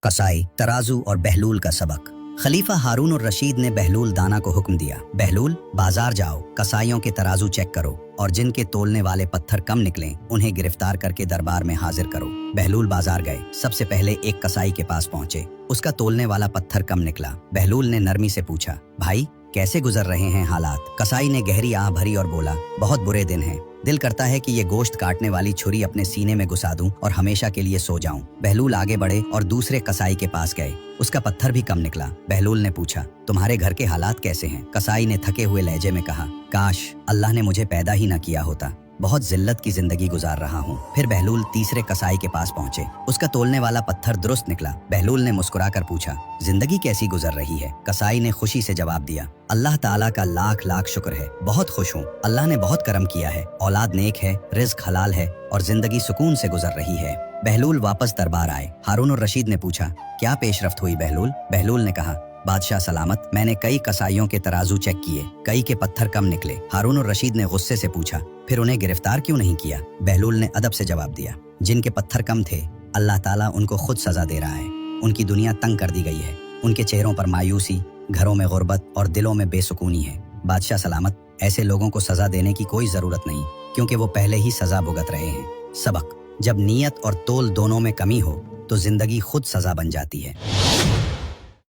कसाई, तराजू और बहलूल का सबक। खलीफा हारून और रशीद ने बहलूल दाना को हुक्म दिया, बहलूल बाजार जाओ, कसाईयों के तराजू चेक करो और जिनके तोलने वाले पत्थर कम निकलें उन्हें गिरफ्तार करके दरबार में हाजिर करो। बहलूल बाजार गए, सबसे पहले एक कसाई के पास पहुंचे। उसका तोलने वाला पत्थर कम निकला। बहलूल ने नरमी से पूछा, भाई कैसे गुजर रहे हैं हालात? कसाई ने गहरी आह भरी और बोला, बहुत बुरे दिन हैं। दिल करता है कि ये गोश्त काटने वाली छुरी अपने सीने में घुसा दूं और हमेशा के लिए सो जाऊं। बहलूल आगे बढ़े और दूसरे कसाई के पास गए। उसका पत्थर भी कम निकला। बहलूल ने पूछा, तुम्हारे घर के हालात कैसे हैं? कसाई ने थके हुए लहजे में कहा, काश अल्लाह ने मुझे पैदा ही न किया होता, बहुत जिल्लत की जिंदगी गुजार रहा हूँ। फिर बहलूल तीसरे कसाई के पास पहुँचे। उसका तोलने वाला पत्थर दुरुस्त निकला। बहलूल ने मुस्कुराकर पूछा, जिंदगी कैसी गुजर रही है? कसाई ने खुशी से जवाब दिया, अल्लाह ताला का लाख लाख शुक्र है, बहुत खुश हूँ। अल्लाह ने बहुत करम किया है, औलाद नेक है, रिज्क हलाल है और जिंदगी सुकून से गुजर रही है। बहलूल वापस दरबार आए। हारून और रशीद ने पूछा, क्या पेशरफ्त हुई बहलूल? बहलूल ने कहा, बादशाह सलामत, मैंने कई कसाईयों के तराजू चेक किए, कई के पत्थर कम निकले। हारून और रशीद ने गुस्से से पूछा, फिर उन्हें गिरफ्तार क्यों नहीं किया? बहलूल ने अदब से जवाब दिया, जिनके पत्थर कम थे अल्लाह ताला उनको खुद सजा दे रहा है। उनकी दुनिया तंग कर दी गई है, उनके चेहरों पर मायूसी, घरों में गुर्बत और दिलों में बेसुकूनी है। बादशाह सलामत, ऐसे लोगों को सजा देने की कोई जरूरत नहीं, क्योंकि वो पहले ही सजा भुगत रहे हैं। सबक, जब नीयत और तोल दोनों में कमी हो तो जिंदगी खुद सजा बन जाती है।